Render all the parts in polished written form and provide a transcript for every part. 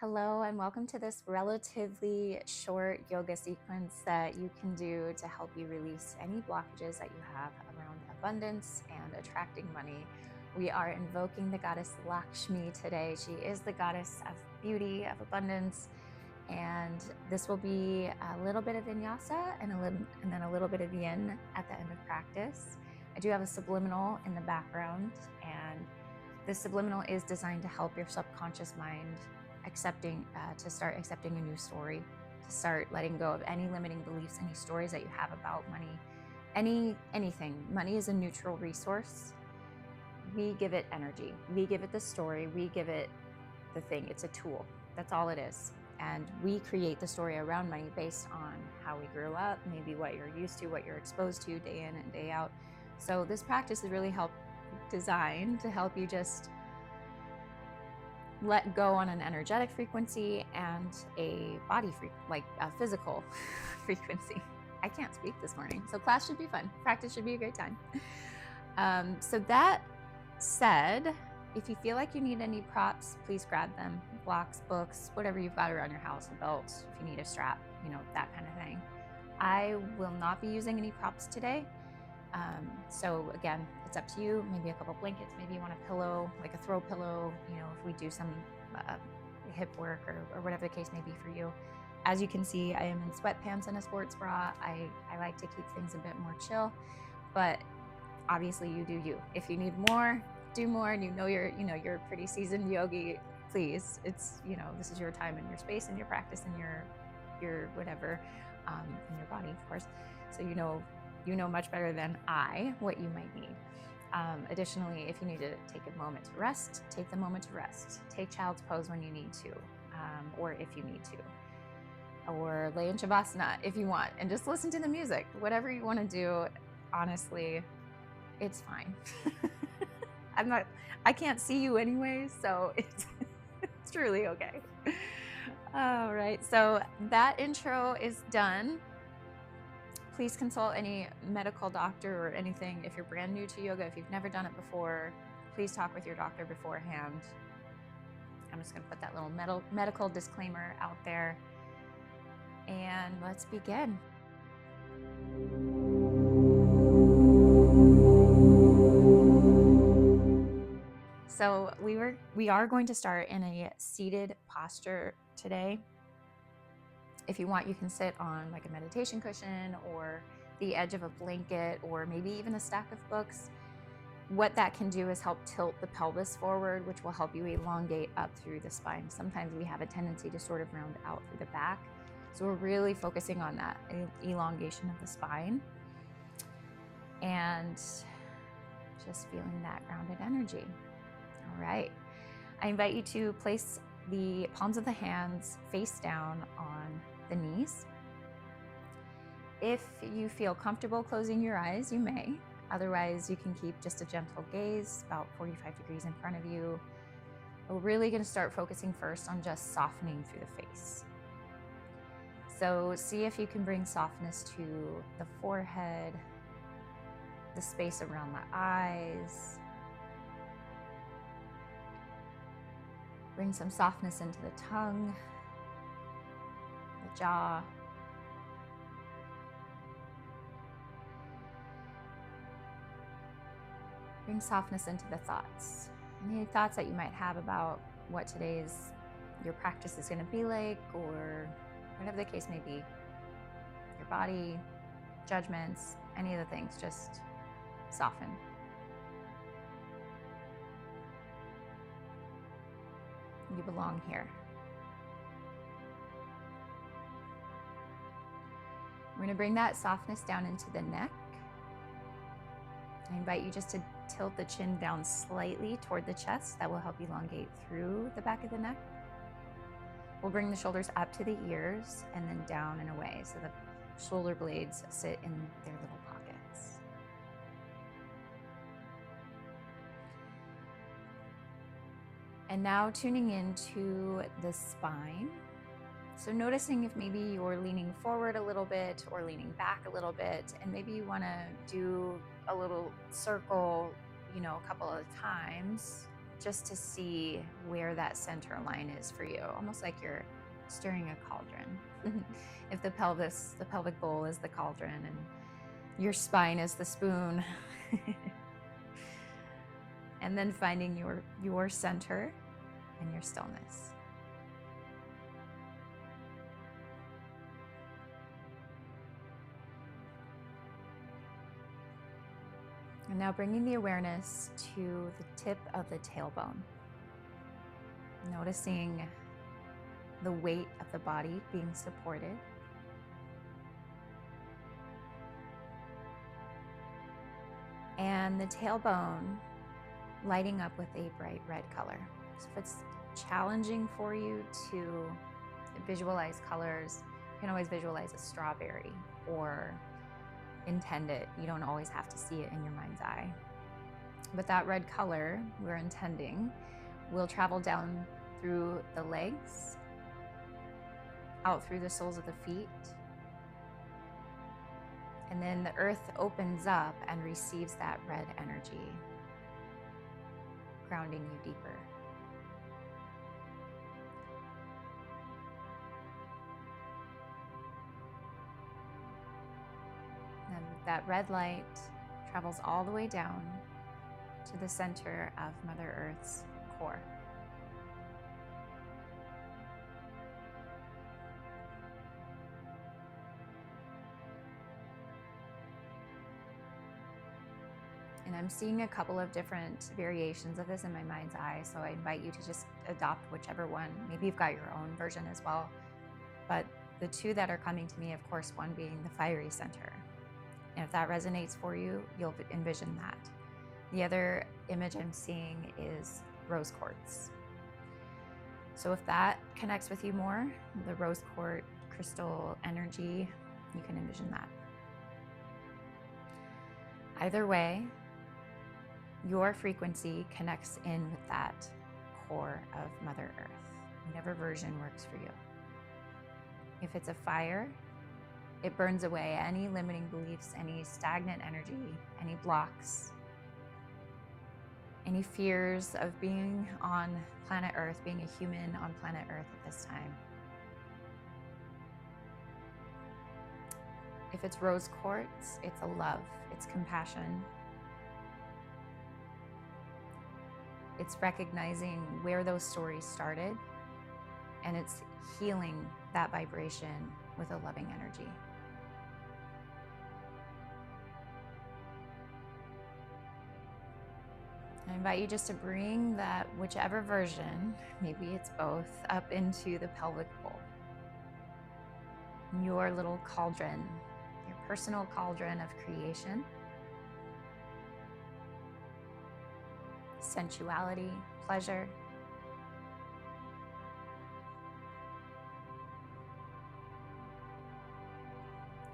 Hello, and welcome to this relatively short yoga sequence that you can do to help you release any blockages that you have around abundance and attracting money. We are invoking the goddess Lakshmi today. She is the goddess of beauty, of abundance, and this will be a little bit of vinyasa and then a little bit of yin at the end of practice. I do have a subliminal in the background, and this subliminal is designed to help your subconscious mind to start accepting a new story, to start letting go of any limiting beliefs, any stories that you have about money, anything. Money is a neutral resource. We give it energy. We give it the story. We give it the thing. It's a tool. That's all it is. And we create the story around money based on how we grew up, maybe what you're used to, what you're exposed to day in and day out. So this practice is really designed to help you just let go on an energetic frequency and a a physical frequency. I can't speak this morning, so class should be fun. Practice should be a great time. So that said, if you feel like you need any props, please grab them. Blocks, books, whatever you've got around your house, a belt, if you need a strap, that kind of thing. I will not be using any props today. So again, it's up to you. Maybe a couple blankets, maybe you want a pillow, like a throw pillow, if we do some hip work or whatever the case may be for you. As you can see, I am in sweatpants and a sports bra. I like to keep things a bit more chill, but obviously you do you. If you need more, do more, and you're a pretty seasoned yogi, please, it's, this is your time and your space and your practice and your whatever, in your body, of course. So you know much better than I what you might need. Additionally, if you need to take a moment to rest, take the moment to rest. Take child's pose when you need to, or if you need to, or lay in shavasana if you want, and just listen to the music. Whatever you want to do, honestly, it's fine. I can't see you anyway, so it's truly okay. All right, so that intro is done. Please consult any medical doctor or anything. If you're brand new to yoga, if you've never done it before, please talk with your doctor beforehand. I'm just going to put that little medical disclaimer out there. And let's begin. So we are going to start in a seated posture today. If you want, you can sit on like a meditation cushion or the edge of a blanket, or maybe even a stack of books. What that can do is help tilt the pelvis forward, which will help you elongate up through the spine. Sometimes we have a tendency to sort of round out through the back. So we're really focusing on that elongation of the spine and just feeling that grounded energy. All right. I invite you to place the palms of the hands face down on the knees. If you feel comfortable closing your eyes, you may. Otherwise, you can keep just a gentle gaze about 45 degrees in front of you. We're really going to start focusing first on just softening through the face. So see if you can bring softness to the forehead, the space around the eyes. Bring some softness into the tongue, the jaw. Bring softness into the thoughts. Any thoughts that you might have about what your practice is going to be like, or whatever the case may be. Your body, judgments, any of the things, just soften. You belong here. We're going to bring that softness down into the neck. I invite you just to tilt the chin down slightly toward the chest. That will help elongate through the back of the neck. We'll bring the shoulders up to the ears and then down and away, so the shoulder blades sit in their little pockets. And now tuning into the spine. So noticing if maybe you're leaning forward a little bit or leaning back a little bit, and maybe you want to do a little circle, a couple of times just to see where that center line is for you, almost like you're stirring a cauldron. If the pelvic bowl is the cauldron and your spine is the spoon. And then finding your center and your stillness. And now bringing the awareness to the tip of the tailbone. Noticing the weight of the body being supported. And the tailbone lighting up with a bright red color. So if it's challenging for you to visualize colors, you can always visualize a strawberry or intend it. You don't always have to see it in your mind's eye. But that red color we're intending will travel down through the legs, out through the soles of the feet, and then the earth opens up and receives that red energy, grounding you deeper. And that red light travels all the way down to the center of Mother Earth's core. And I'm seeing a couple of different variations of this in my mind's eye, so I invite you to just adopt whichever one. Maybe you've got your own version as well. But the two that are coming to me, of course, one being the fiery center. And if that resonates for you, you'll envision that. The other image I'm seeing is rose quartz. So if that connects with you more, the rose quartz crystal energy, you can envision that. Either way, your frequency connects in with that core of Mother Earth. Whatever version works for you. If it's a fire, it burns away any limiting beliefs, any stagnant energy, any blocks, any fears of being on planet Earth, being a human on planet Earth at this time. If it's rose quartz, it's a love, it's compassion. It's recognizing where those stories started, and it's healing that vibration with a loving energy. I invite you just to bring that, whichever version, maybe it's both, up into the pelvic bowl. Your little cauldron, your personal cauldron of creation, sensuality, pleasure.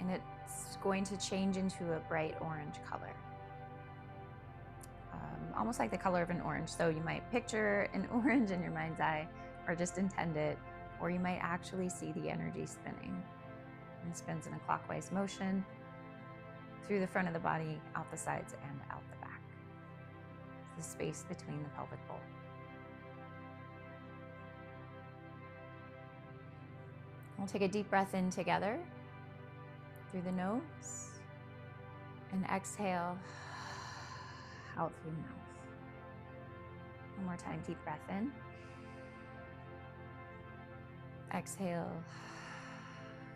And it's going to change into a bright orange color. Almost like the color of an orange. So you might picture an orange in your mind's eye, or just intend it, or you might actually see the energy spinning. And it spins in a clockwise motion through the front of the body, out the sides, and out the back. It's the space between the pelvic bowl. We'll take a deep breath in together through the nose, and exhale out through the mouth. One more time, deep breath in. Exhale,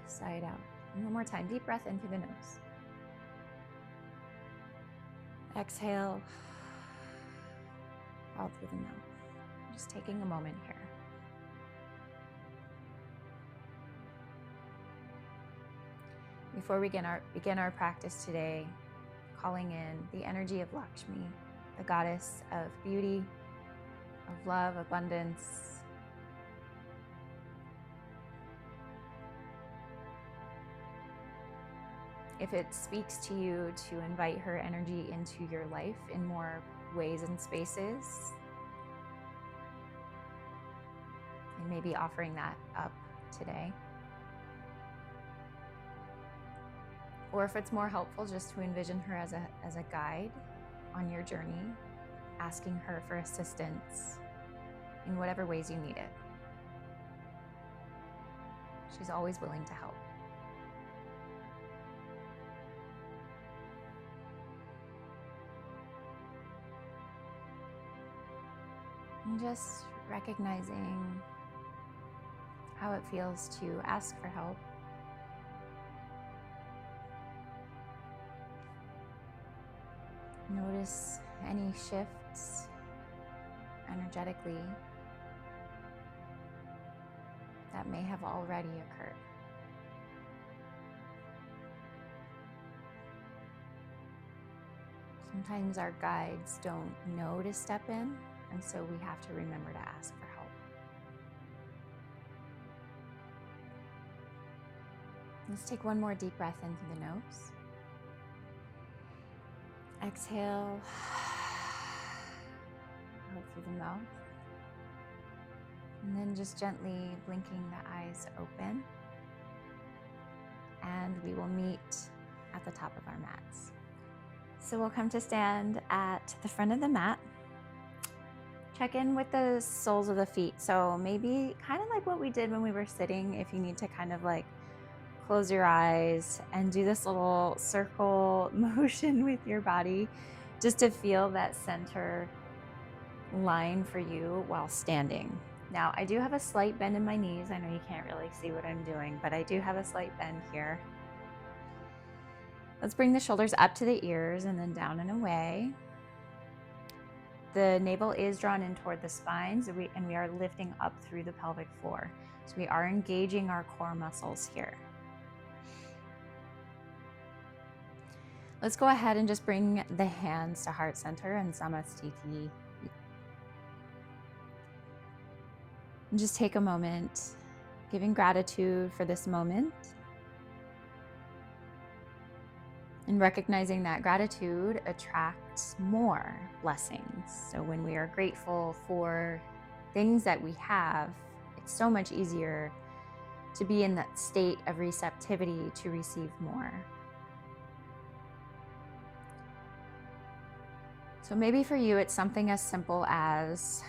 side out. And one more time, deep breath in through the nose. Exhale, out through the mouth. Just taking a moment here. Before we begin our practice today, calling in the energy of Lakshmi, the goddess of beauty, of love, abundance. If it speaks to you to invite her energy into your life in more ways and spaces, and maybe offering that up today. Or if it's more helpful just to envision her as a guide on your journey, asking her for assistance in whatever ways you need it. She's always willing to help. And just recognizing how it feels to ask for help. Notice any shifts energetically that may have already occurred. Sometimes our guides don't know to step in, and so we have to remember to ask for help. Let's take one more deep breath in through the nose. Exhale out through the mouth. And then just gently blinking the eyes open. And we will meet at the top of our mats. So we'll come to stand at the front of the mat. Check in with the soles of the feet. So maybe kind of like what we did when we were sitting, if you need to kind of like close your eyes and do this little circle motion with your body just to feel that center line for you while standing. Now, I do have a slight bend in my knees. I know you can't really see what I'm doing, but I do have a slight bend here. Let's bring the shoulders up to the ears and then down and away. The navel is drawn in toward the spine, so we are lifting up through the pelvic floor. So we are engaging our core muscles here. Let's go ahead and just bring the hands to heart center and samastiti. And just take a moment, giving gratitude for this moment. And recognizing that gratitude attracts more blessings. So when we are grateful for things that we have, it's so much easier to be in that state of receptivity to receive more. So maybe for you, it's something as simple as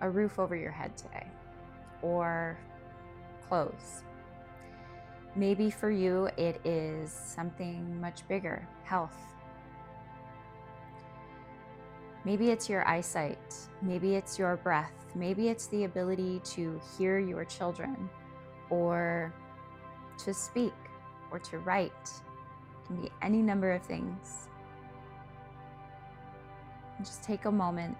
a roof over your head today, or clothes. Maybe for you, it is something much bigger, health. Maybe it's your eyesight. Maybe it's your breath. Maybe it's the ability to hear your children, or to speak, or to write. It can be any number of things. And just take a moment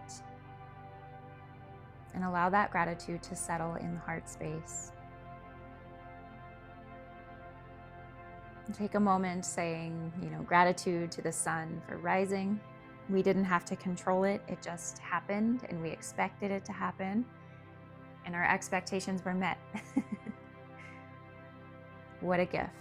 and allow that gratitude to settle in the heart space. And take a moment saying, gratitude to the sun for rising. We didn't have to control it. It just happened, and we expected it to happen, and our expectations were met. What a gift.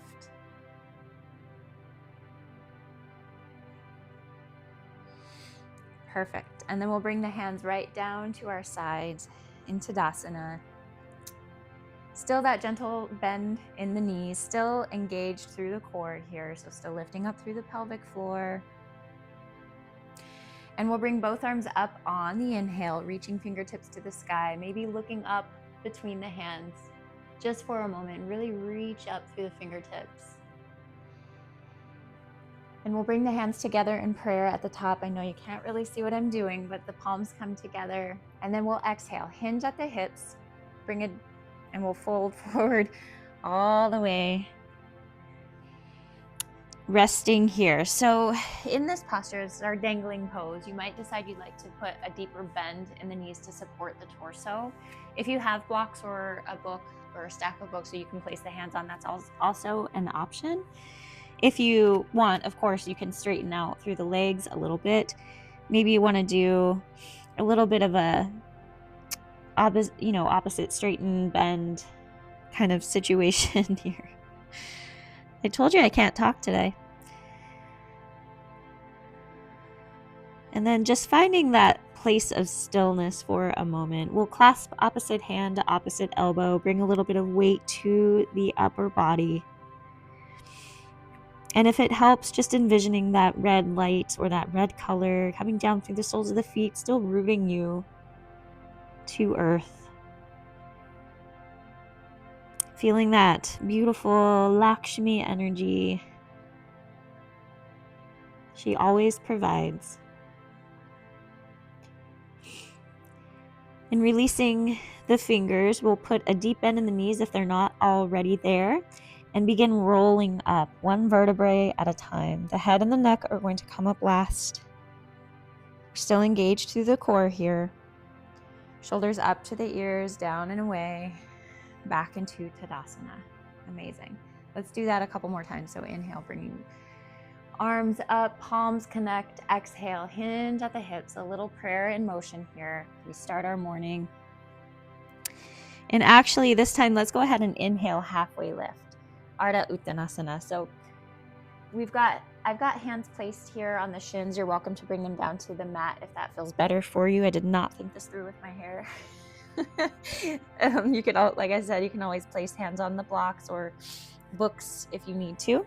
Perfect. And then we'll bring the hands right down to our sides into Tadasana. Still that gentle bend in the knees, still engaged through the core here. So still lifting up through the pelvic floor. And we'll bring both arms up on the inhale, reaching fingertips to the sky, maybe looking up between the hands just for a moment. Really reach up through the fingertips. And we'll bring the hands together in prayer at the top. I know you can't really see what I'm doing, but the palms come together. And then we'll exhale, hinge at the hips, bring it, and we'll fold forward all the way, resting here. So in this posture, it's our dangling pose. You might decide you'd like to put a deeper bend in the knees to support the torso. If you have blocks or a book or a stack of books so you can place the hands on, that's also an option. If you want, of course, you can straighten out through the legs a little bit. Maybe you want to do a little bit of a opposite straighten bend kind of situation here. I told you I can't talk today. And then just finding that place of stillness for a moment. We'll clasp opposite hand to opposite elbow, bring a little bit of weight to the upper body. And if it helps, just envisioning that red light or that red color coming down through the soles of the feet, still rooting you to earth. Feeling that beautiful Lakshmi energy. She always provides. And releasing the fingers, we'll put a deep bend in the knees if they're not already there, and begin rolling up one vertebrae at a time. The head and the neck are going to come up last. We're still engaged through the core here. Shoulders up to the ears, down and away, back into Tadasana. Amazing. Let's do that a couple more times. So inhale, bringing arms up, palms connect. Exhale, hinge at the hips. A little prayer in motion here. We start our morning. And actually, this time, let's go ahead and inhale, halfway lift, Ardha Uttanasana. So I've got hands placed here on the shins. You're welcome to bring them down to the mat if that feels better for you. I did not think this through with my hair. You can, like I said, you can always place hands on the blocks or books if you need to.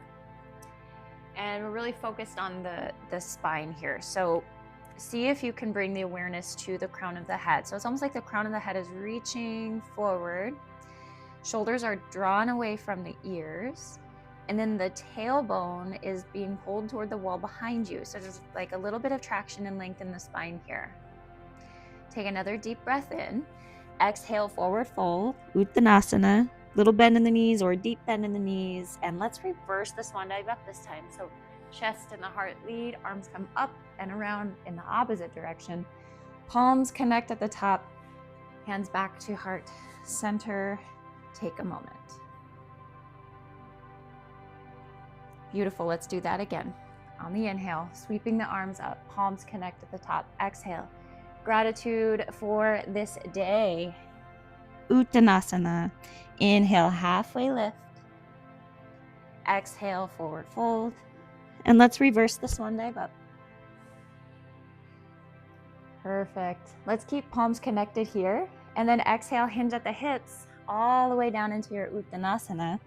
And we're really focused on the spine here. So see if you can bring the awareness to the crown of the head. So it's almost like the crown of the head is reaching forward. Shoulders are drawn away from the ears. And then the tailbone is being pulled toward the wall behind you. So there's like a little bit of traction and length in the spine here. Take another deep breath in. Exhale, forward fold, Uttanasana. Little bend in the knees or deep bend in the knees. And let's reverse the swan dive up this time. So chest and the heart lead, arms come up and around in the opposite direction. Palms connect at the top, hands back to heart center. Take a moment. Beautiful, let's do that again. On the inhale, sweeping the arms up, palms connect at the top. Exhale, gratitude for this day. Uttanasana. Inhale, halfway lift. Exhale, forward fold. And let's reverse the swan dive up. Perfect. Let's keep palms connected here. And then exhale, hinge at the hips, all the way down into your Uttanasana.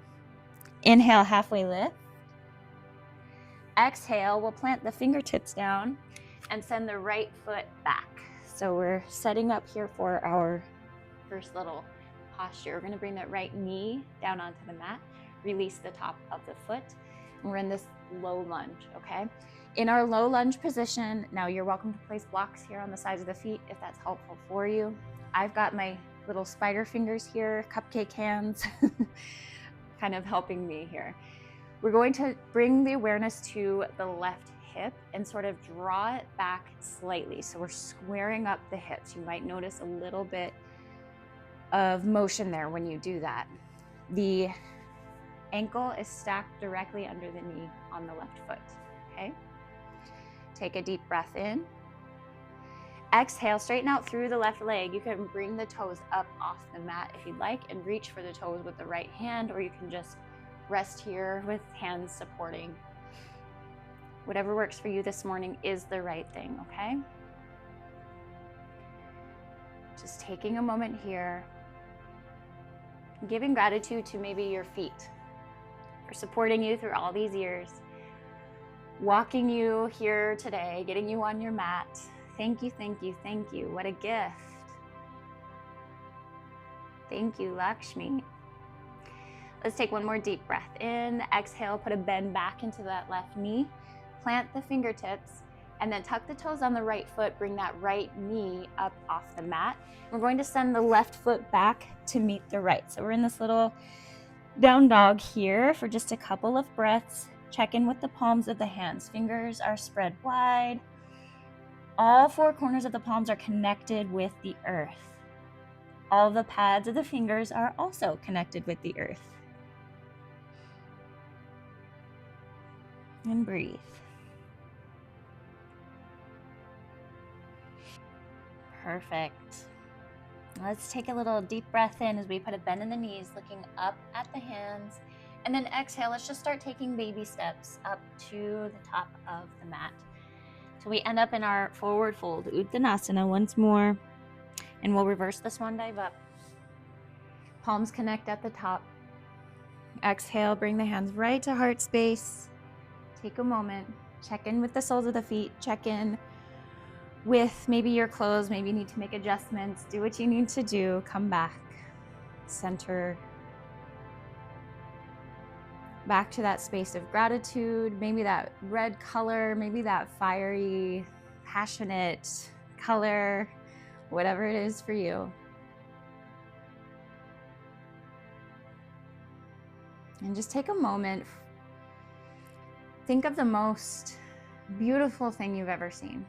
Inhale, halfway lift. Exhale, we'll plant the fingertips down and send the right foot back. So we're setting up here for our first little posture. We're going to bring that right knee down onto the mat, release the top of the foot, and we're in this low lunge, okay? In our low lunge position, now you're welcome to place blocks here on the sides of the feet if that's helpful for you. I've got my little spider fingers here, cupcake hands, kind of helping me here. We're going to bring the awareness to the left hip and sort of draw it back slightly. So we're squaring up the hips. You might notice a little bit of motion there when you do that. The ankle is stacked directly under the knee on the left foot, okay? Take a deep breath in. Exhale, straighten out through the left leg. You can bring the toes up off the mat if you'd like and reach for the toes with the right hand, or you can just rest here with hands supporting. Whatever works for you this morning is the right thing, okay? Just taking a moment here, giving gratitude to maybe your feet for supporting you through all these years, walking you here today, getting you on your mat. Thank you, thank you, thank you. What a gift. Thank you, Lakshmi. Let's take one more deep breath in. Exhale, put a bend back into that left knee. Plant the fingertips and then tuck the toes on the right foot. Bring that right knee up off the mat. We're going to send the left foot back to meet the right. So we're in this little down dog here for just a couple of breaths. Check in with the palms of the hands. Fingers are spread wide. All four corners of the palms are connected with the earth. All the pads of the fingers are also connected with the earth. And breathe. Perfect. Let's take a little deep breath in as we put a bend in the knees, looking up at the hands. And then exhale, let's just start taking baby steps up to the top of the mat. So we end up in our forward fold, Uttanasana once more. And we'll reverse the swan dive up. Palms connect at the top. Exhale, bring the hands right to heart space. Take a moment, check in with the soles of the feet, check in with maybe your clothes, maybe you need to make adjustments, do what you need to do, come back, center, back to that space of gratitude, maybe that red color, maybe that fiery, passionate color, whatever it is for you. And just take a moment, think of the most beautiful thing you've ever seen.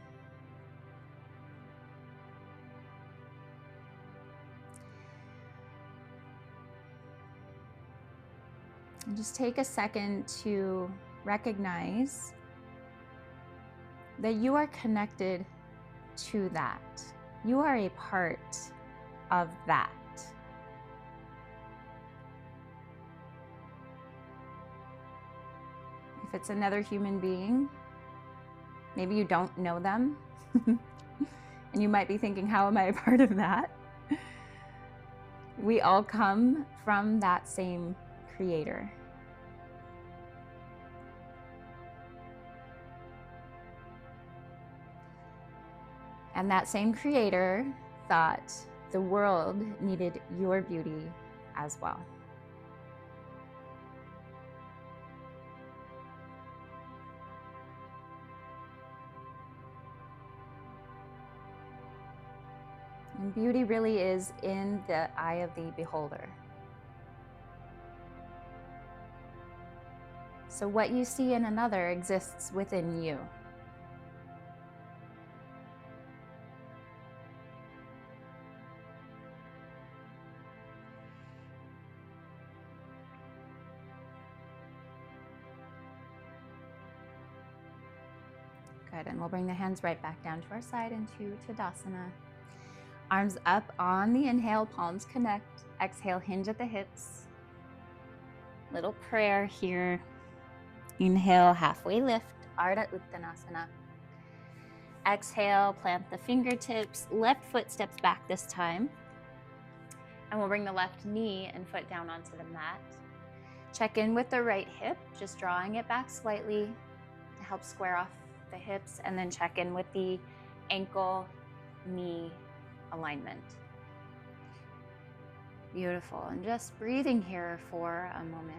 And just take a second to recognize that you are connected to that. You are a part of that. If it's another human being, maybe you don't know them, and you might be thinking, how am I a part of that? We all come from that same creator. And that same creator thought the world needed your beauty as well. And beauty really is in the eye of the beholder. So what you see in another exists within you. Good, and we'll bring the hands right back down to our side into Tadasana. Arms up on the inhale, palms connect. Exhale, hinge at the hips. Little prayer here. Inhale, halfway lift, Ardha Uttanasana. Exhale, plant the fingertips. Left foot steps back this time. And we'll bring the left knee and foot down onto the mat. Check in with the right hip, just drawing it back slightly to help square off the hips, and then check in with the ankle, knee alignment. Beautiful, and just breathing here for a moment.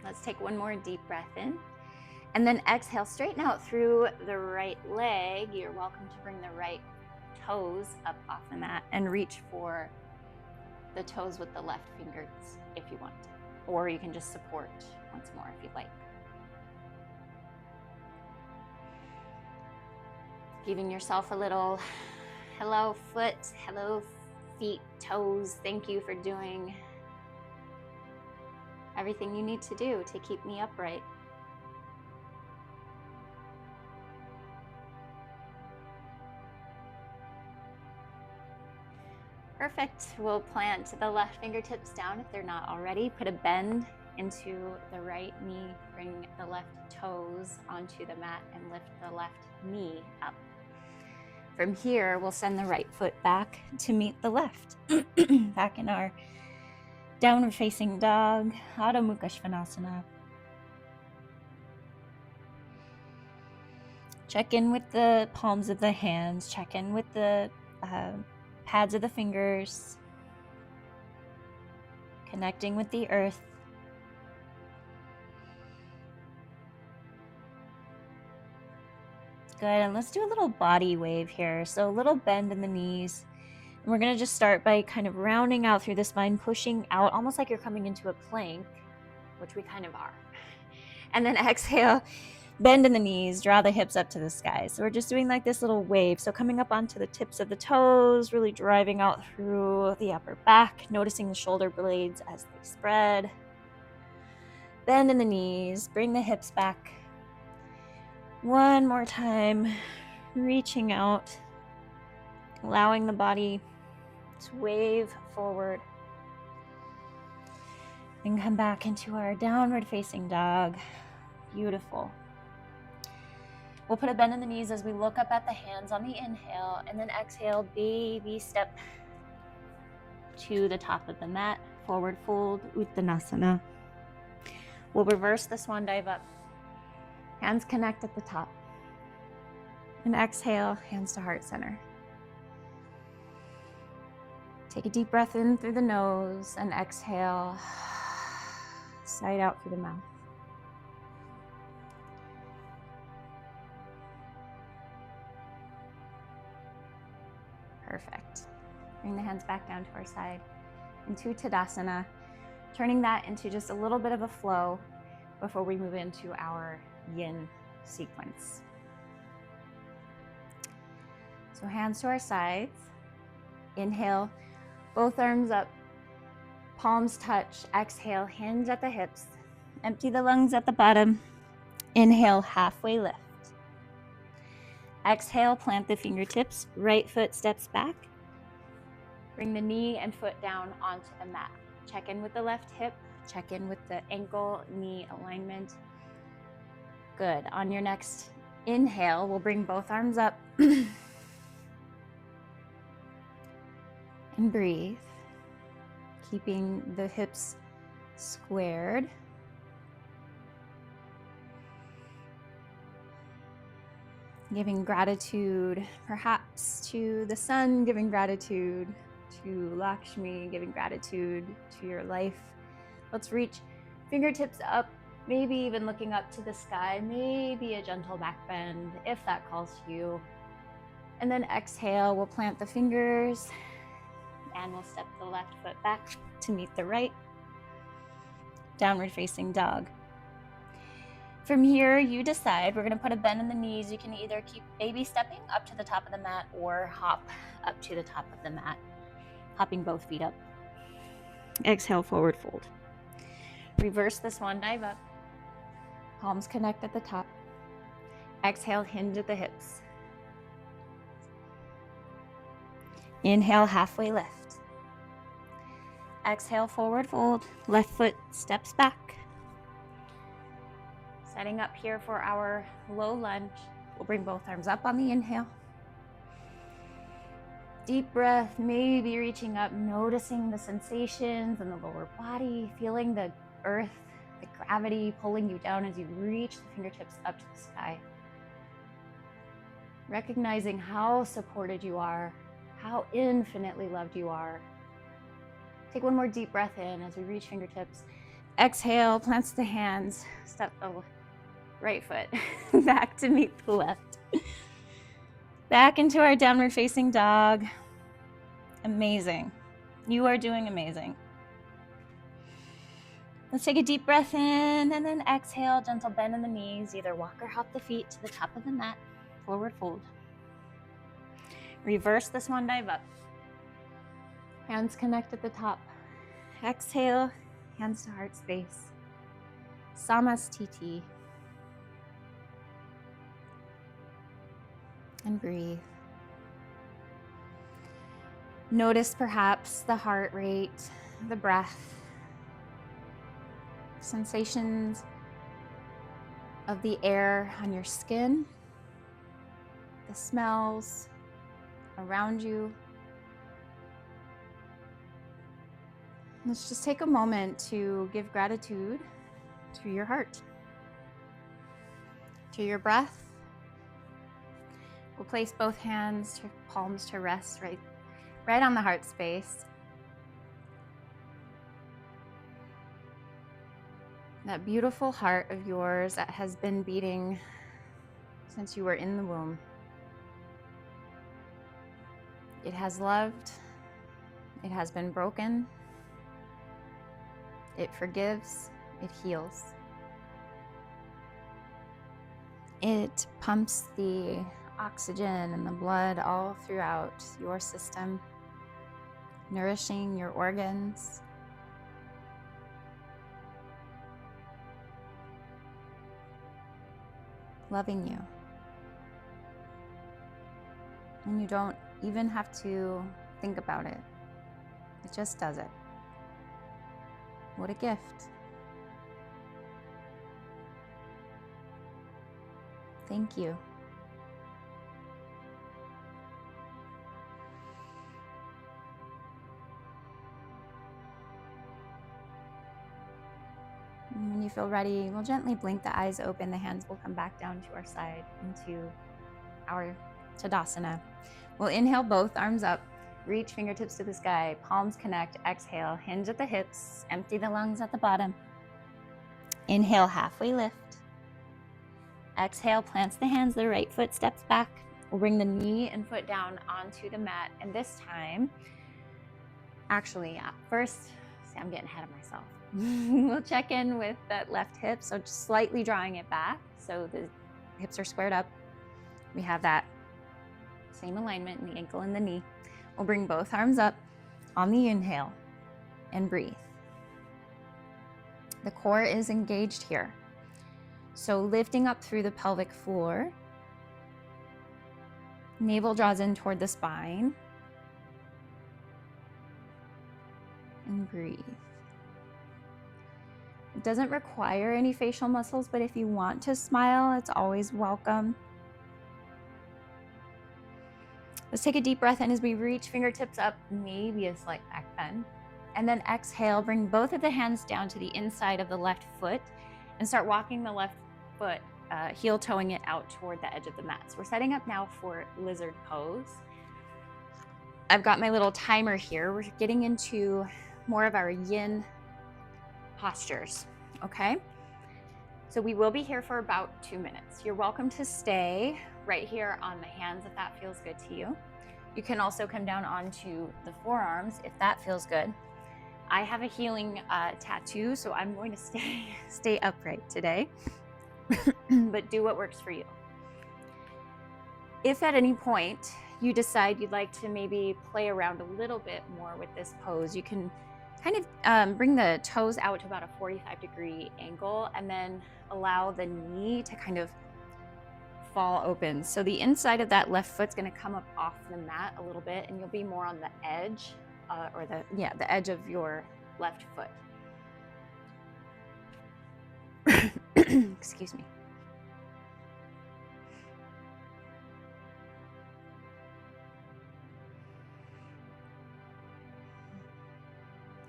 Let's take one more deep breath in. And then exhale, straighten out through the right leg. You're welcome to bring the right toes up off the mat and reach for the toes with the left fingers if you want. Or you can just support once more if you'd like. Giving yourself a little hello foot, hello feet, toes. Thank you for doing everything you need to do to keep me upright. Perfect. We'll plant the left fingertips down if they're not already. Put a bend into the right knee. Bring the left toes onto the mat and lift the left knee up. From here, we'll send the right foot back to meet the left. Back in our downward facing dog, Adho Mukha Svanasana. Check in with the palms of the hands. Check in with the pads of the fingers. Connecting with the earth. Good, and let's do a little body wave here. So a little bend in the knees. And we're gonna just start by kind of rounding out through the spine, pushing out, almost like you're coming into a plank, which we kind of are. And then exhale, bend in the knees, draw the hips up to the sky. So we're just doing like this little wave. So coming up onto the tips of the toes, really driving out through the upper back, noticing the shoulder blades as they spread. Bend in the knees, bring the hips back. One more time, reaching out, allowing the body to wave forward. And come back into our downward facing dog. Beautiful. We'll put a bend in the knees as we look up at the hands on the inhale, and then exhale, baby step to the top of the mat, forward fold, Uttanasana. We'll reverse the swan dive up. Hands connect at the top. And exhale, hands to heart center. Take a deep breath in through the nose and exhale, side out through the mouth. Perfect. Bring the hands back down to our side into Tadasana, turning that into just a little bit of a flow before we move into our Yin sequence. So hands to our sides. Inhale, both arms up, palms touch. Exhale, hinge at the hips. Empty the lungs at the bottom. Inhale, halfway lift. Exhale, plant the fingertips. Right foot steps back. Bring the knee and foot down onto the mat. Check in with the left hip. Check in with the ankle-knee alignment. Good. On your next inhale, we'll bring both arms up. And breathe. Keeping the hips squared. Giving gratitude perhaps to the sun, giving gratitude to Lakshmi, giving gratitude to your life. Let's reach fingertips up, maybe even looking up to the sky, maybe a gentle back bend if that calls to you. And then exhale, we'll plant the fingers and we'll step the left foot back to meet the right. Downward facing dog. From here, you decide. We're gonna put a bend in the knees. You can either keep baby stepping up to the top of the mat or hop up to the top of the mat, hopping both feet up. Exhale, forward fold. Reverse the swan dive up. Palms connect at the top. Exhale, hinge at the hips. Inhale, halfway lift. Exhale, forward fold. Left foot steps back. Setting up here for our low lunge. We'll bring both arms up on the inhale. Deep breath, maybe reaching up, noticing the sensations in the lower body, feeling the earth, the gravity pulling you down as you reach the fingertips up to the sky. Recognizing how supported you are, how infinitely loved you are. Take one more deep breath in as we reach fingertips. Exhale, plants the hands, step the right foot back to meet the left. Back into our downward facing dog. Amazing. You are doing amazing. Let's take a deep breath in and then exhale, gentle bend in the knees. Either walk or hop the feet to the top of the mat, forward fold. Reverse the swan dive up. Hands connect at the top. Exhale, hands to heart space. Samastiti. And breathe. Notice perhaps the heart rate, the breath, sensations of the air on your skin, the smells around you. Let's just take a moment to give gratitude to your heart, to your breath. We'll place both hands, palms to rest right on the heart space. That beautiful heart of yours that has been beating since you were in the womb. It has loved, it has been broken, it forgives, it heals. It pumps the oxygen and the blood all throughout your system, nourishing your organs. Loving you. And you don't even have to think about it. It just does it. What a gift. Thank you. And when you feel ready, we'll gently blink the eyes open. The hands will come back down to our side into our Tadasana. We'll inhale, both arms up, reach fingertips to the sky, palms connect, exhale, hinge at the hips, empty the lungs at the bottom. Inhale, halfway lift. Exhale, plants the hands, the right foot steps back. We'll bring the knee and foot down onto the mat. And this time, actually, first, see, I'm getting ahead of myself. We'll check in with that left hip. So just slightly drawing it back. So the hips are squared up. We have that same alignment in the ankle and the knee. We'll bring both arms up on the inhale and breathe. The core is engaged here. So lifting up through the pelvic floor. Navel draws in toward the spine. And breathe. It doesn't require any facial muscles, but if you want to smile, it's always welcome. Let's take a deep breath in as we reach fingertips up, maybe a slight back bend. And then exhale, bring both of the hands down to the inside of the left foot and start walking the left foot, heel toeing it out toward the edge of the mat. So we're setting up now for lizard pose. I've got my little timer here. We're getting into more of our yin postures, okay? So we will be here for about 2 minutes. You're welcome to stay right here on the hands if that feels good to you. You can also come down onto the forearms if that feels good. I have a healing tattoo, so I'm going to stay upright today, but do what works for you. If at any point you decide you'd like to maybe play around a little bit more with this pose, you can kind of bring the toes out to about a 45-degree angle and then allow the knee to kind of fall open. So the inside of that left foot's going to come up off the mat a little bit, and you'll be more on the edge or the edge of your left foot. Excuse me.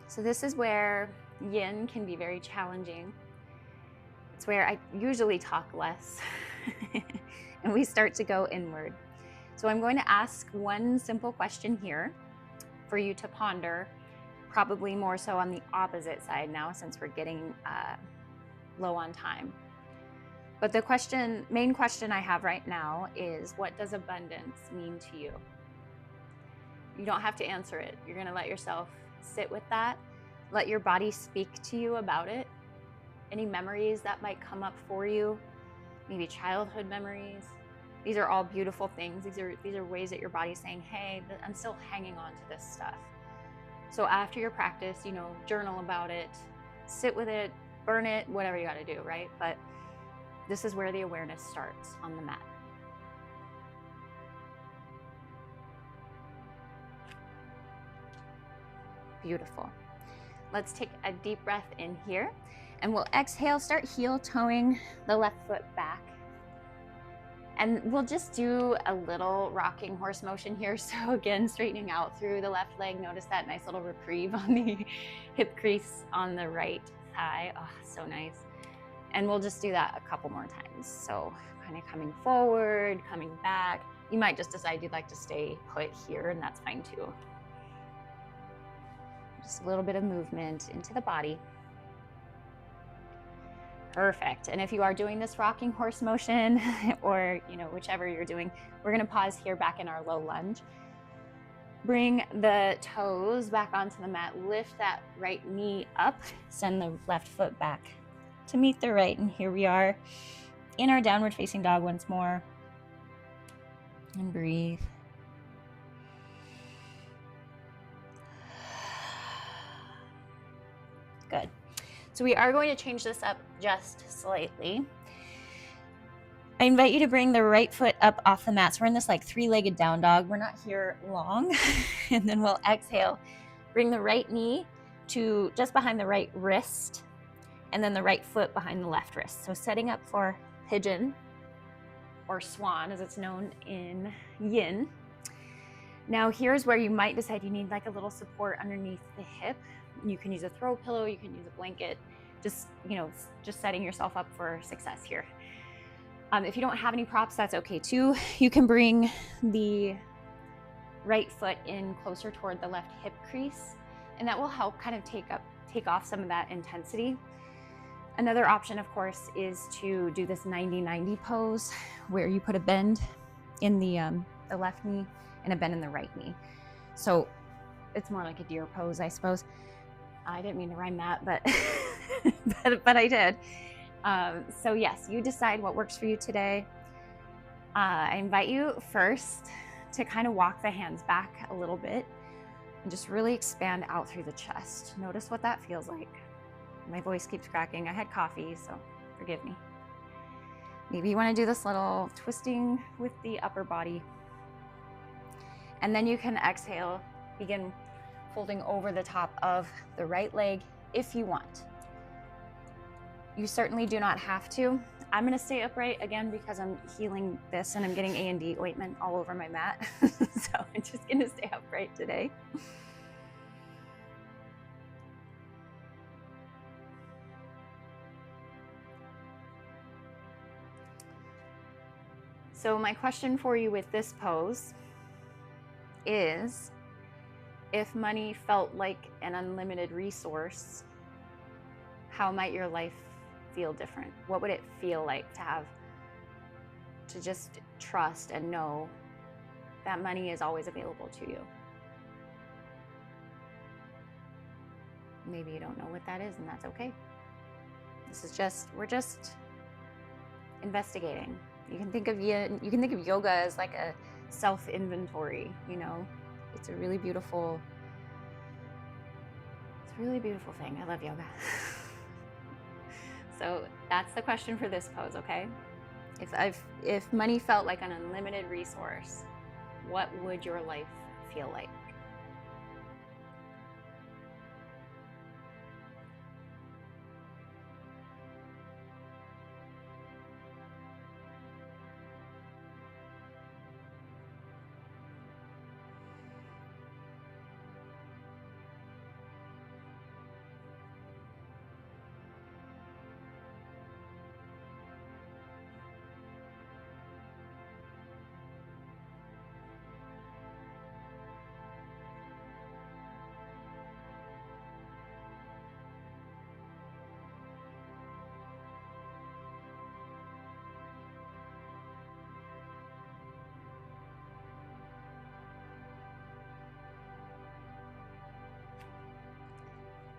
So this is where yin can be very challenging. It's where I usually talk less and we start to go inward. So I'm going to ask one simple question here for you to ponder, probably more so on the opposite side now since we're getting low on time. But the main question I have right now is, what does abundance mean to you? You don't have to answer it. You're going to let yourself sit with that. Let your body speak to you about it. Any memories that might come up for you, maybe childhood memories. These are all beautiful things. These are ways that your body's saying, hey, I'm still hanging on to this stuff. So after your practice, journal about it, sit with it, burn it, whatever you got to do, right? But this is where the awareness starts on the mat. Beautiful. Let's take a deep breath in here, and we'll exhale, start heel toeing the left foot back. And we'll just do a little rocking horse motion here. So again, straightening out through the left leg. Notice that nice little reprieve on the hip crease on the right thigh. Oh, so nice. And we'll just do that a couple more times. So kind of coming forward, coming back. You might just decide you'd like to stay put here, and that's fine too. Just a little bit of movement into the body. Perfect. And if you are doing this rocking horse motion or, whichever you're doing, we're going to pause here back in our low lunge. Bring the toes back onto the mat. Lift that right knee up. Send the left foot back to meet the right. And here we are in our downward facing dog once more. And breathe. Good. So we are going to change this up just slightly. I invite you to bring the right foot up off the mat. So we're in this like three-legged down dog. We're not here long. And then we'll exhale. Bring the right knee to just behind the right wrist, and then the right foot behind the left wrist. So setting up for pigeon. or swan as it's known in Yin. Now here's where you might decide you need like a little support underneath the hip. You can use a throw pillow, you can use a blanket, just setting yourself up for success here. If you don't have any props, that's okay too. You can bring the right foot in closer toward the left hip crease, and that will help kind of take off some of that intensity. Another option, of course, is to do this 90-90 pose, where you put a bend in the left knee and a bend in the right knee. So it's more like a deer pose, I suppose. I didn't mean to rhyme that, but but I did. So yes, you decide what works for you today. I invite you first to kind of walk the hands back a little bit and just really expand out through the chest. Notice what that feels like. My voice keeps cracking. I had coffee, so forgive me. Maybe you want to do this little twisting with the upper body. And then you can exhale, begin folding over the top of the right leg if you want. You certainly do not have to. I'm gonna stay upright again because I'm healing this and I'm getting A&D ointment all over my mat. So I'm just gonna stay upright today. So my question for you with this pose is, if money felt like an unlimited resource, how might your life feel different? What would it feel like to just trust and know that money is always available to you? Maybe you don't know what that is, and that's okay. We're just investigating. You can think of yoga as like a self-inventory, It's a really beautiful thing. I love yoga. So that's the question for this pose, okay? If money felt like an unlimited resource, what would your life feel like?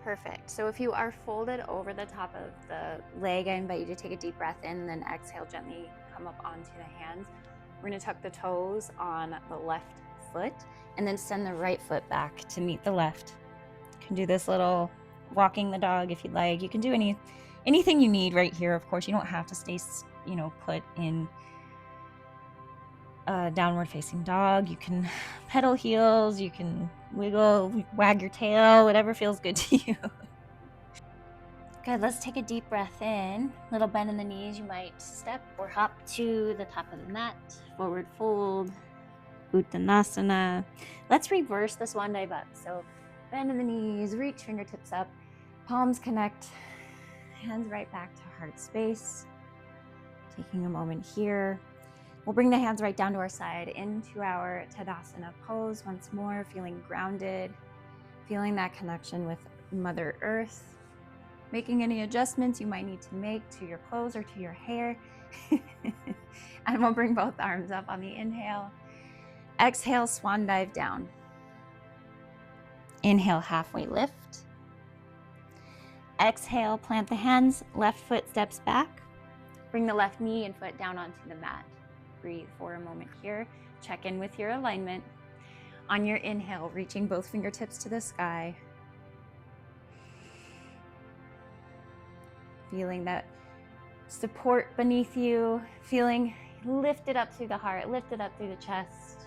Perfect. So if you are folded over the top of the leg, I invite you to take a deep breath in and then exhale, gently come up onto the hands. We're going to tuck the toes on the left foot and then send the right foot back to meet the left. You can do this little walking the dog if you'd like. You can do anything you need right here. Of course, you don't have to stay, put in a downward facing dog. You can pedal heels, you can wiggle, wag your tail, whatever feels good to you. Good, let's take a deep breath in. Little bend in the knees. You might step or hop to the top of the mat. Forward fold, Uttanasana. Let's reverse the swan dive up. So bend in the knees, reach fingertips up, palms connect, hands right back to heart space. Taking a moment here. We'll bring the hands right down to our side into our Tadasana pose once more, feeling grounded, feeling that connection with Mother Earth, making any adjustments you might need to make to your clothes or to your hair. And we'll bring both arms up on the inhale. Exhale, swan dive down. Inhale, halfway lift. Exhale, plant the hands, left foot steps back. Bring the left knee and foot down onto the mat. Breathe for a moment here. Check in with your alignment. On your inhale, reaching both fingertips to the sky. Feeling that support beneath you. Feeling lifted up through the heart, lifted up through the chest.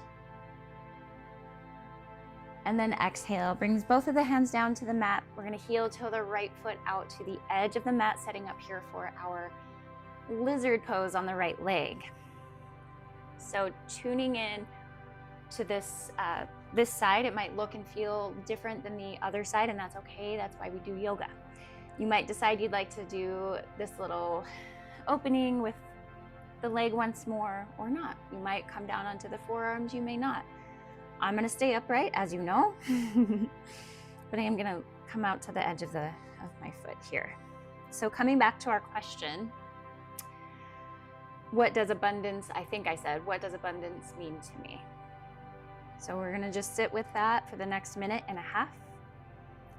And then exhale, brings both of the hands down to the mat. We're gonna heel toe the right foot out to the edge of the mat, setting up here for our lizard pose on the right leg. So tuning in to this this side, it might look and feel different than the other side, and that's okay. That's why we do yoga. You might decide you'd like to do this little opening with the leg once more or not. You might come down onto the forearms, you may not. I'm going to stay upright, as you know, but I am going to come out to the edge of my foot here. So coming back to our question, what does abundance, I think I said, what does abundance mean to me? So we're going to just sit with that for the next minute and a half.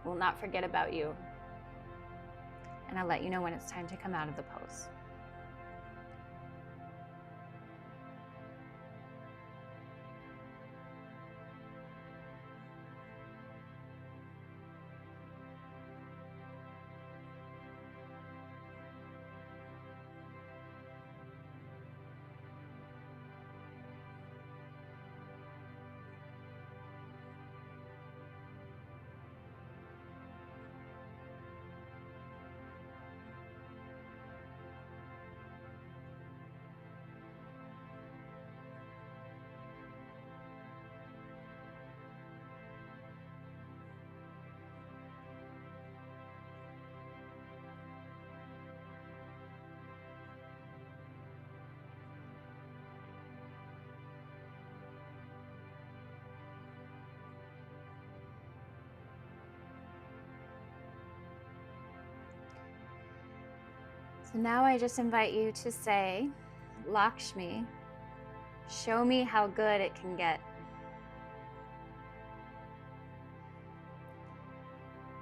We'll not forget about you. And I'll let you know when it's time to come out of the pose. So now I just invite you to say, Lakshmi, show me how good it can get.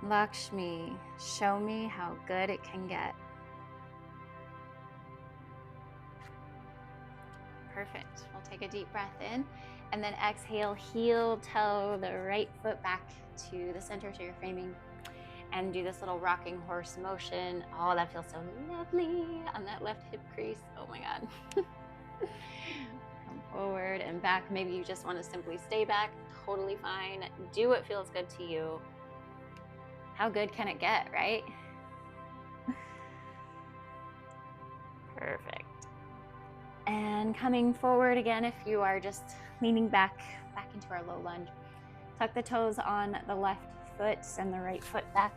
Lakshmi, show me how good it can get. Perfect. We'll take a deep breath in and then exhale, heel toe the right foot back to the center, to your framing. And do this little rocking horse motion. Oh, that feels so lovely on that left hip crease. Oh my God. Come forward and back. Maybe you just want to simply stay back. Totally fine. Do what feels good to you. How good can it get, right? Perfect. And coming forward again, if you are just leaning back into our low lunge. Tuck the toes on the left foot, send the right foot back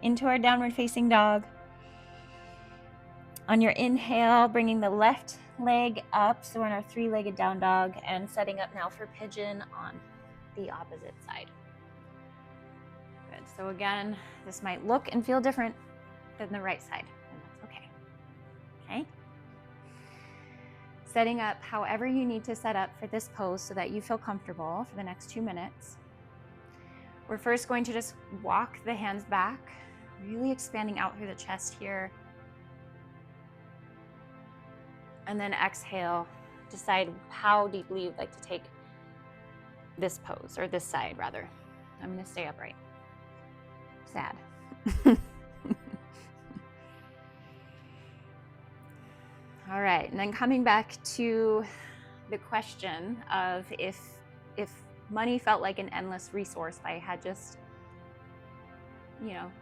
into our downward facing dog. On your inhale, bringing the left leg up, so we're in our three-legged down dog, and setting up now for pigeon on the opposite side. Good. So again, this might look and feel different than the right side, and that's okay. Okay? Setting up however you need to set up for this pose so that you feel comfortable for the next 2 minutes. We're first going to just walk the hands back, really expanding out through the chest here. And then exhale, decide how deeply you'd like to take this pose, or this side rather. I'm going to stay upright. Sad. All right, and then coming back to the question of if money felt like an endless resource, if I had just,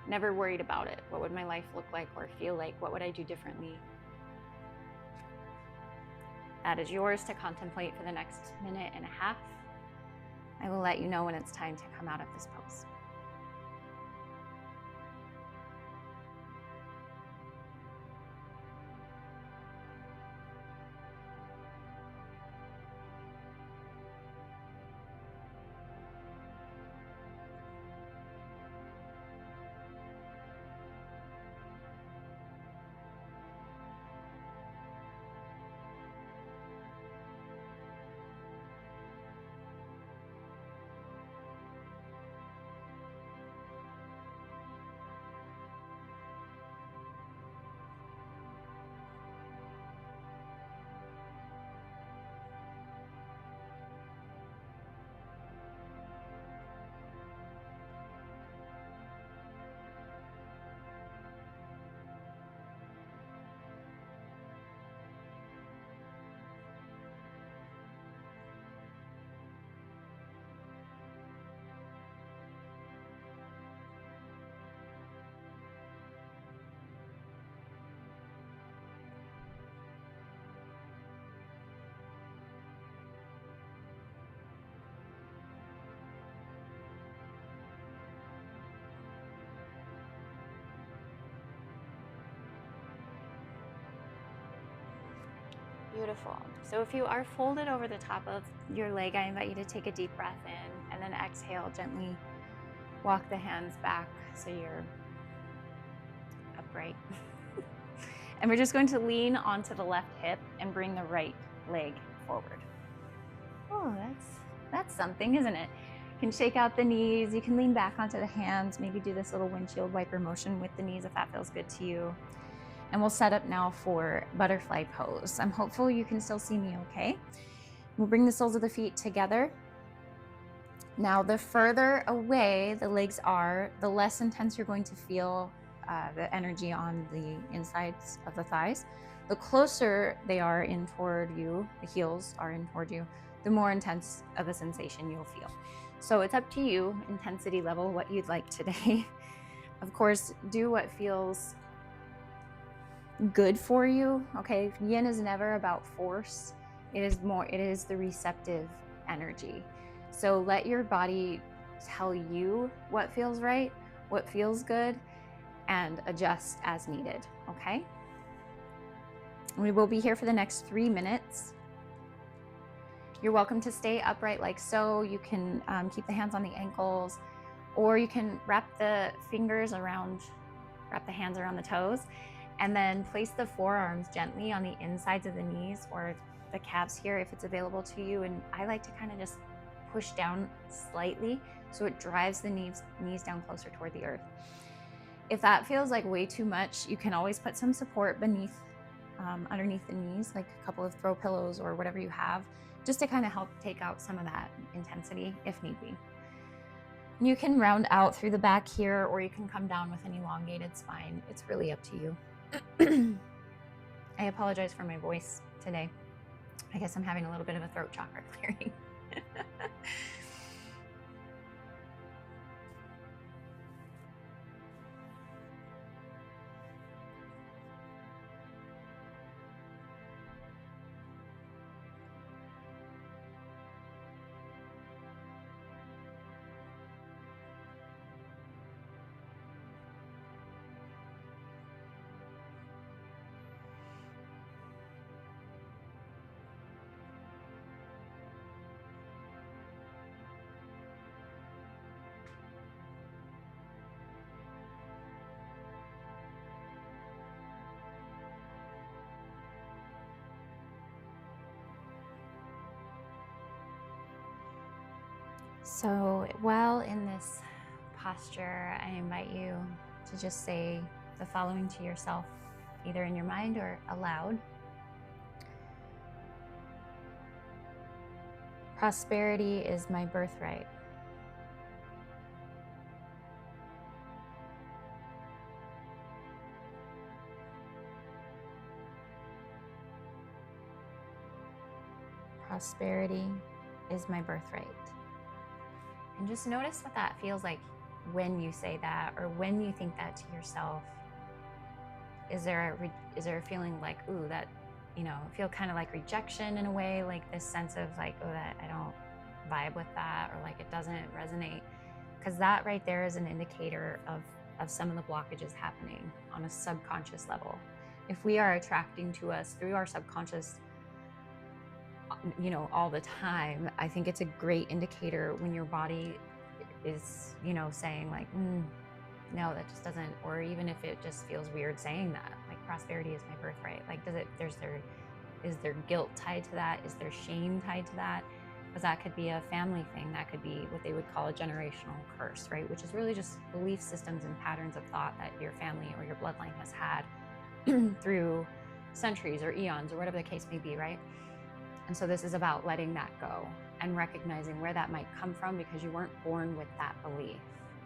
never worried about it, what would my life look like or feel like? What would I do differently? That is yours to contemplate for the next minute and a half. I will let you know when it's time to come out of this pose. Beautiful. So if you are folded over the top of your leg, I invite you to take a deep breath in and then exhale, gently walk the hands back so you're upright. And we're just going to lean onto the left hip and bring the right leg forward. Oh, that's something, isn't it? You can shake out the knees, you can lean back onto the hands, maybe do this little windshield wiper motion with the knees if that feels good to you. And we'll set up now for butterfly pose. I'm hopeful you can still see me okay. We'll bring the soles of the feet together. Now, the further away the legs are, the less intense you're going to feel the energy on the insides of the thighs. The closer they are in toward you, the heels are in toward you, the more intense of a sensation you'll feel. So it's up to you, intensity level, what you'd like today. Of course, do what feels good for you. Okay, yin is never about force. It is the receptive energy. So let your body tell you what feels right, what feels good, and adjust as needed. Okay, we will be here for the next 3 minutes. You're welcome to stay upright like so. You can keep the hands on the ankles, or you can wrap the hands around the toes, and then place the forearms gently on the insides of the knees or the calves here if it's available to you. And I like to kind of just push down slightly so it drives the knees down closer toward the earth. If that feels like way too much, you can always put some support underneath the knees, like a couple of throw pillows or whatever you have, just to kind of help take out some of that intensity if need be. You can round out through the back here, or you can come down with an elongated spine. It's really up to you. I apologize for my voice today. I guess I'm having a little bit of a throat chakra clearing. So while in this posture, I invite you to just say the following to yourself, either in your mind or aloud. Prosperity is my birthright. Prosperity is my birthright. And just notice what that feels like when you say that, or when you think that to yourself. Is there a feeling like, ooh, that, feel kind of like rejection in a way, like this sense of like, oh, that I don't vibe with that, or like it doesn't resonate? Because that right there is an indicator of some of the blockages happening on a subconscious level. If we are attracting to us through our subconscious, all the time, I think it's a great indicator when your body is, saying like, no, that just doesn't, or even if it just feels weird saying that, like prosperity is my birthright. Like, is there guilt tied to that? Is there shame tied to that? Because that could be a family thing. That could be what they would call a generational curse, right? Which is really just belief systems and patterns of thought that your family or your bloodline has had through centuries or eons or whatever the case may be, right? And so this is about letting that go and recognizing where that might come from, because you weren't born with that belief.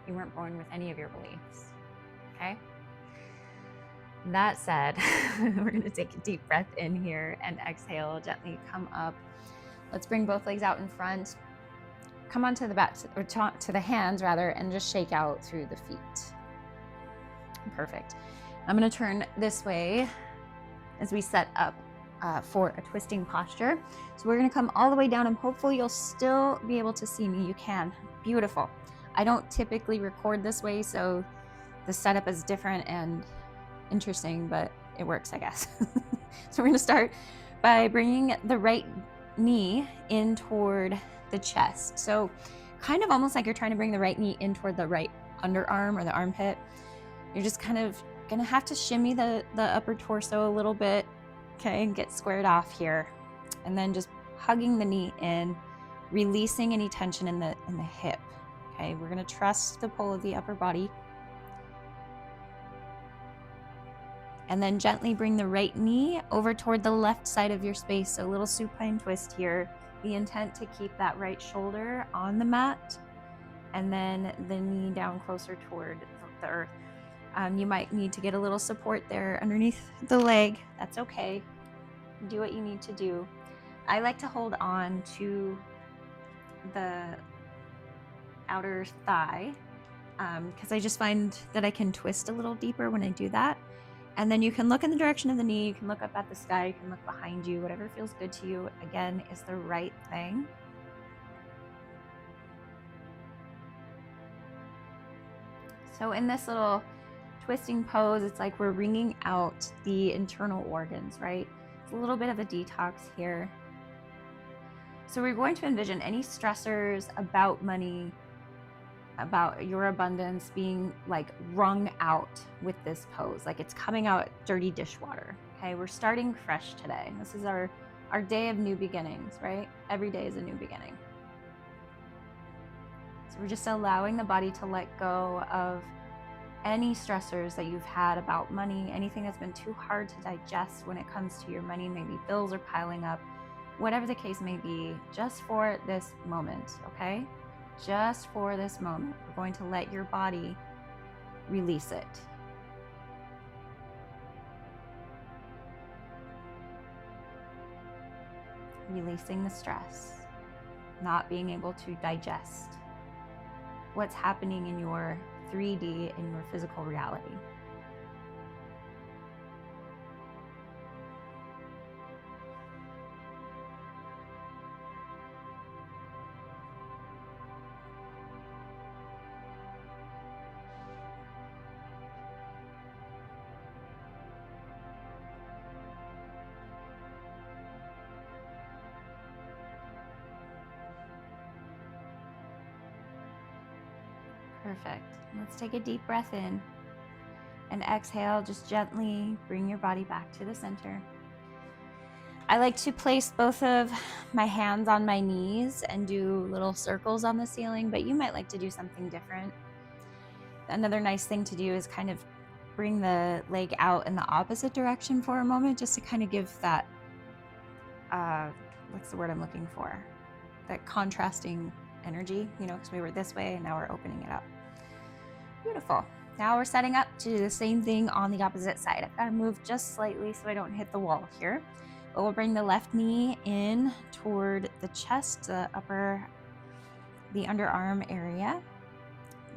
You weren't born with any of your beliefs, okay? That said, we're gonna take a deep breath in here and exhale, gently come up. Let's bring both legs out in front. Come onto the back, or to the hands rather, and just shake out through the feet. Perfect. I'm gonna turn this way as we set up for a twisting posture. So we're gonna come all the way down, and hopefully you'll still be able to see me. You can. Beautiful. I don't typically record this way, so the setup is different and interesting, but it works, I guess. So we're gonna start by bringing the right knee in toward the chest. So kind of almost like you're trying to bring the right knee in toward the right underarm or the armpit. You're just kind of gonna have to shimmy the upper torso a little bit, okay, and get squared off here. And then just hugging the knee in, releasing any tension in the hip. Okay, we're gonna trust the pull of the upper body. And then gently bring the right knee over toward the left side of your space. So a little supine twist here. The intent to keep that right shoulder on the mat and then the knee down closer toward the earth. You might need to get a little support there underneath the leg. That's okay. Do what you need to do. I like to hold on to the outer thigh because I just find that I can twist a little deeper when I do that. And then you can look in the direction of the knee, you can look up at the sky, you can look behind you, whatever feels good to you, again, is the right thing. So in this little twisting pose, it's like we're wringing out the internal organs, right? It's a little bit of a detox here. So we're going to envision any stressors about money, about your abundance being like wrung out with this pose, like it's coming out dirty dishwater. Okay, we're starting fresh today. This is our day of new beginnings, right? Every day is a new beginning. So we're just allowing the body to let go of any stressors that you've had about money, anything that's been too hard to digest when it comes to your money. Maybe bills are piling up, whatever the case may be, just for this moment, okay? Just for this moment, we're going to let your body release it. Releasing the stress, not being able to digest what's happening in your 3D, in your physical reality. Perfect. Let's take a deep breath in and exhale. Just gently bring your body back to the center. I like to place both of my hands on my knees and do little circles on the ceiling, but you might like to do something different. Another nice thing to do is kind of bring the leg out in the opposite direction for a moment, just to kind of give that, what's the word I'm looking for? That contrasting energy, you know, because we were this way and now we're opening it up. Beautiful. Now we're setting up to do the same thing on the opposite side. I've got to move just slightly so I don't hit the wall here. But we'll bring the left knee in toward the chest, the underarm area.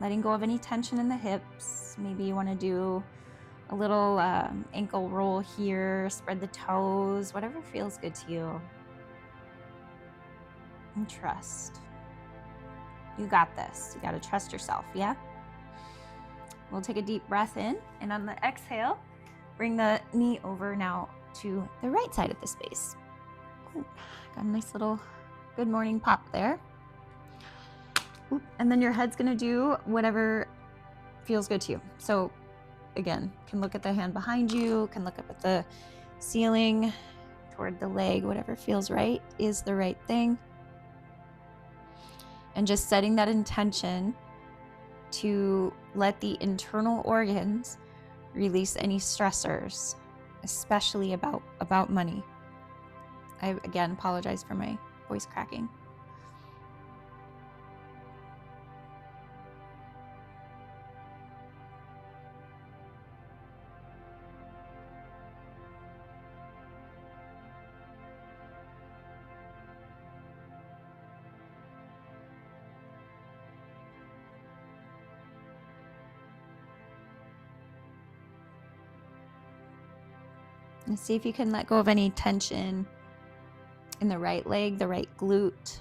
Letting go of any tension in the hips. Maybe you want to do a little ankle roll here, spread the toes, whatever feels good to you. And trust. You got this. You got to trust yourself, yeah? We'll take a deep breath in, and on the exhale, bring the knee over now to the right side of the space. Ooh, got a nice little good morning pop there. Ooh, and then your head's gonna do whatever feels good to you. So again, can look at the hand behind you, can look up at the ceiling, toward the leg, whatever feels right is the right thing. And just setting that intention to let the internal organs release any stressors, especially about money. I again apologize for my voice cracking. And see if you can let go of any tension in the right leg, the right glute.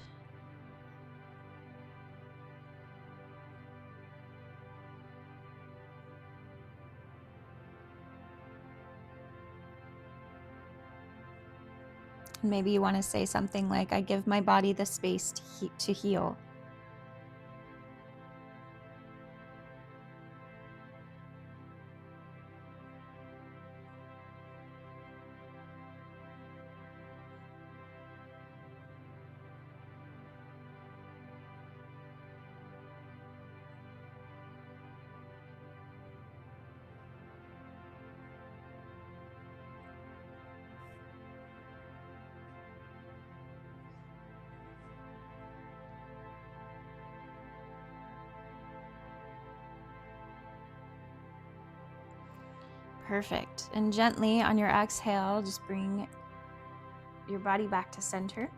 Maybe you want to say something like, I give my body the space to heal. Perfect. And gently on your exhale, just bring your body back to center.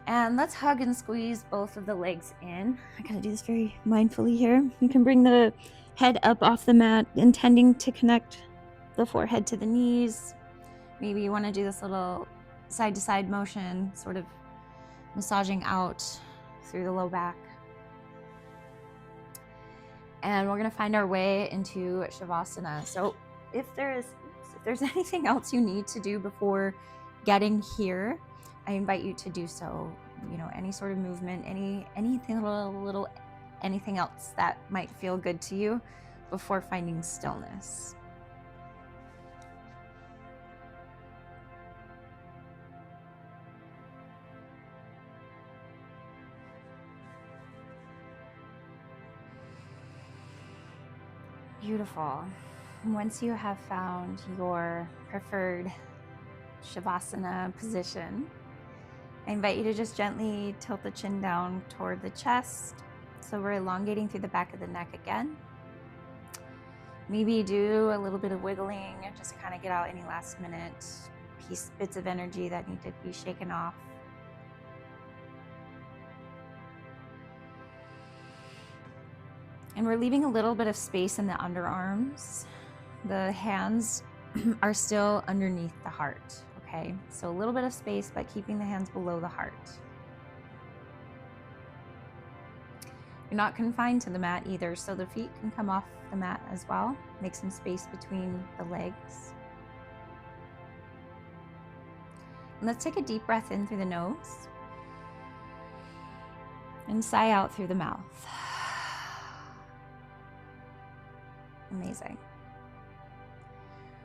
And let's hug and squeeze both of the legs in. I gotta do this very mindfully here. You can bring the head up off the mat, intending to connect the forehead to the knees. Maybe you want to do this little side to side motion, sort of massaging out through the low back. And we're going to find our way into Shavasana. So if there's anything else you need to do before getting here, I invite you to do so. You know, any sort of movement, anything little anything else that might feel good to you before finding stillness. Beautiful. Once you have found your preferred Shavasana position, I invite you to just gently tilt the chin down toward the chest. So we're elongating through the back of the neck again. Maybe do a little bit of wiggling just to kind of get out any last minute bits of energy that need to be shaken off. And we're leaving a little bit of space in the underarms. The hands are still underneath the heart, okay? So a little bit of space, but keeping the hands below the heart. You're not confined to the mat either, so the feet can come off the mat as well. Make some space between the legs. And let's take a deep breath in through the nose and sigh out through the mouth. Amazing.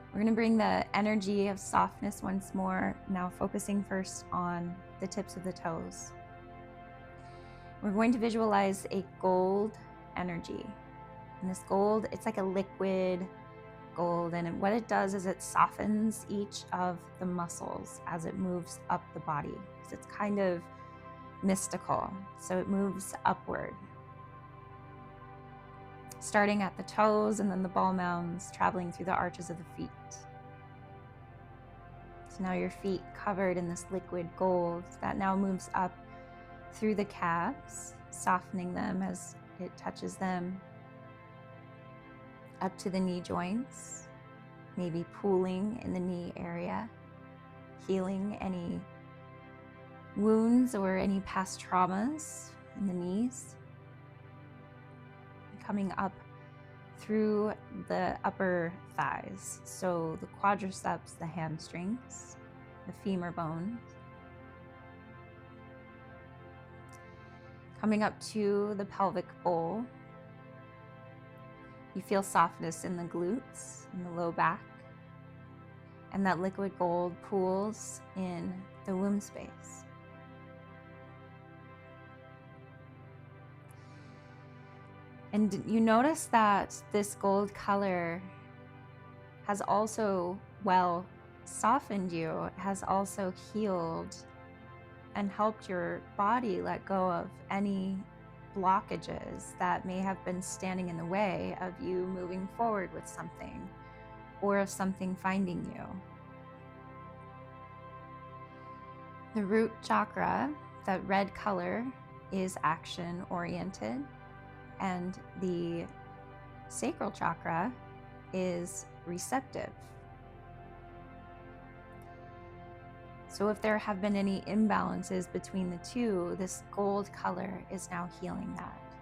We're going to bring the energy of softness once more, now focusing first on the tips of the toes. We're going to visualize a gold energy. And this gold, it's like a liquid gold, and what it does is it softens each of the muscles as it moves up the body. It's kind of mystical, so it moves upward, starting at the toes and then the ball mounds, traveling through the arches of the feet. So now your feet covered in this liquid gold that now moves up through the calves, softening them as it touches them, up to the knee joints, maybe pooling in the knee area, healing any wounds or any past traumas in the knees. Coming up through the upper thighs, so the quadriceps, the hamstrings, the femur bones. Coming up to the pelvic bowl, you feel softness in the glutes, in the low back, and that liquid gold pools in the womb space. And you notice that this gold color has also, well, softened you, has also healed and helped your body let go of any blockages that may have been standing in the way of you moving forward with something or of something finding you. The root chakra, that red color, is action oriented. And the sacral chakra is receptive. So if there have been any imbalances between the two, this gold color is now healing that.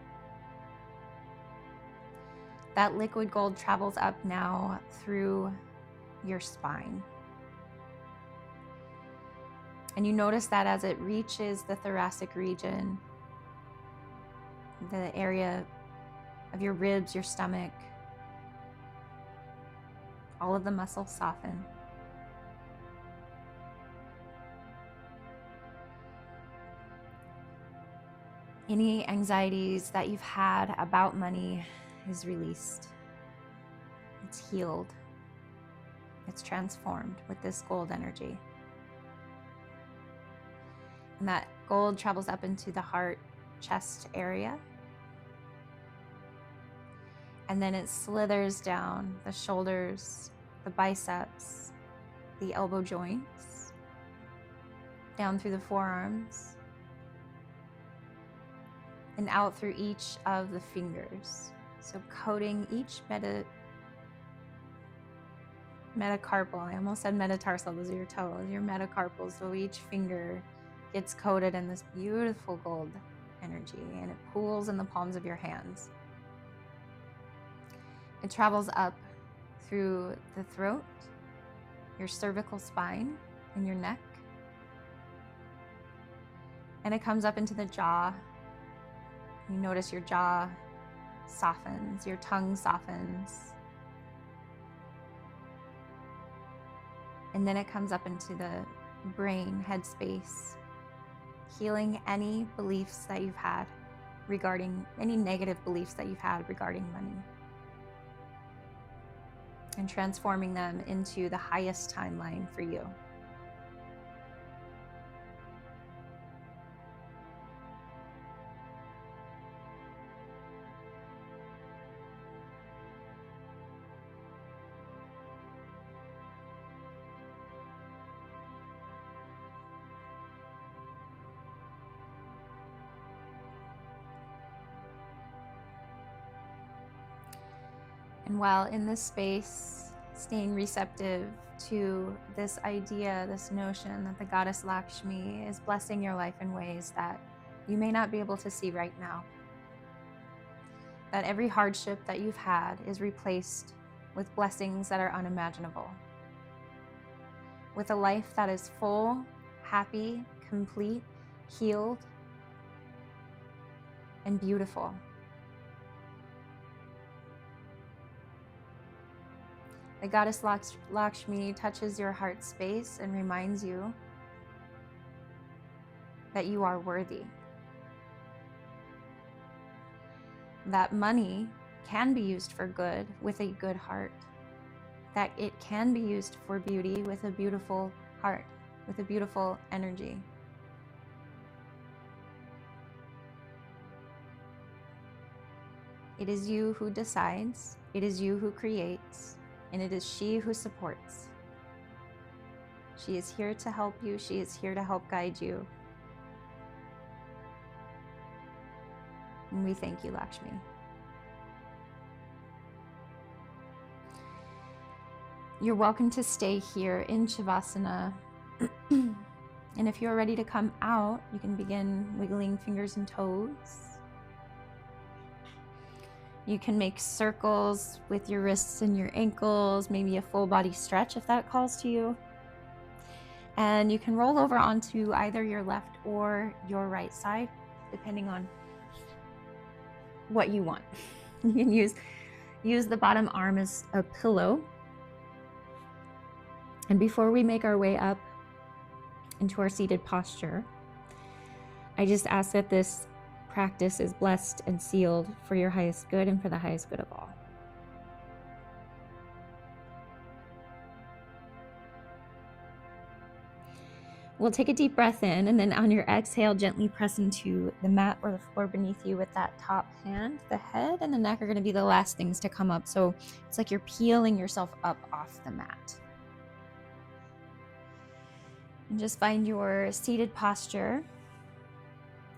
That liquid gold travels up now through your spine. And you notice that as it reaches the thoracic region, the area of your ribs, your stomach, all of the muscles soften. Any anxieties that you've had about money is released. It's healed. It's transformed with this gold energy. And that gold travels up into the heart, chest area. And then it slithers down the shoulders, the biceps, the elbow joints, down through the forearms, and out through each of the fingers. So coating each metacarpal, I almost said metatarsal, those are your toes, your metacarpals. So each finger gets coated in this beautiful gold energy, and it pools in the palms of your hands. It travels up through the throat, your cervical spine, and your neck. And it comes up into the jaw. You notice your jaw softens, your tongue softens. And then it comes up into the brain, headspace, healing any beliefs that you've had regarding, any negative beliefs that you've had regarding money, and transforming them into the highest timeline for you. And while in this space, staying receptive to this idea, this notion that the goddess Lakshmi is blessing your life in ways that you may not be able to see right now. That every hardship that you've had is replaced with blessings that are unimaginable. With a life that is full, happy, complete, healed, and beautiful. The goddess Lakshmi touches your heart space and reminds you that you are worthy. That money can be used for good with a good heart. That it can be used for beauty with a beautiful heart, with a beautiful energy. It is you who decides, it is you who creates, and it is she who supports. She is here to help you. She is here to help guide you. And we thank you, Lakshmi. You're welcome to stay here in Shavasana. And if you're ready to come out, you can begin wiggling fingers and toes. You can make circles with your wrists and your ankles, maybe a full body stretch if that calls to you. And you can roll over onto either your left or your right side, depending on what you want. You can use the bottom arm as a pillow. And before we make our way up into our seated posture, I just ask that this practice is blessed and sealed for your highest good and for the highest good of all. We'll take a deep breath in, and then on your exhale, gently press into the mat or the floor beneath you with that top hand. The head and the neck are going to be the last things to come up. So it's like you're peeling yourself up off the mat. And just find your seated posture.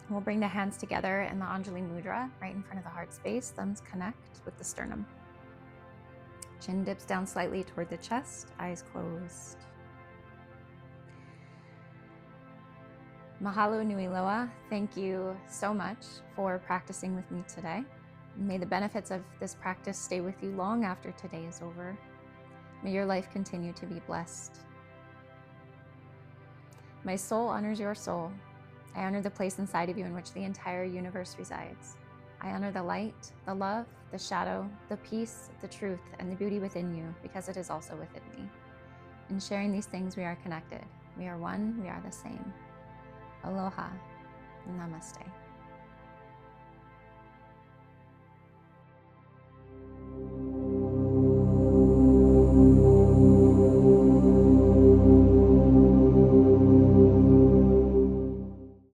We'll bring the hands together in the Anjali Mudra right in front of the heart space. Thumbs connect with the sternum. Chin dips down slightly toward the chest, eyes closed. Mahalo nui loa. Thank you so much for practicing with me today. May the benefits of this practice stay with you long after today is over. May your life continue to be blessed. My soul honors your soul. I honor the place inside of you in which the entire universe resides. I honor the light, the love, the shadow, the peace, the truth, and the beauty within you, because it is also within me. In sharing these things, we are connected. We are one, we are the same. Aloha. Namaste.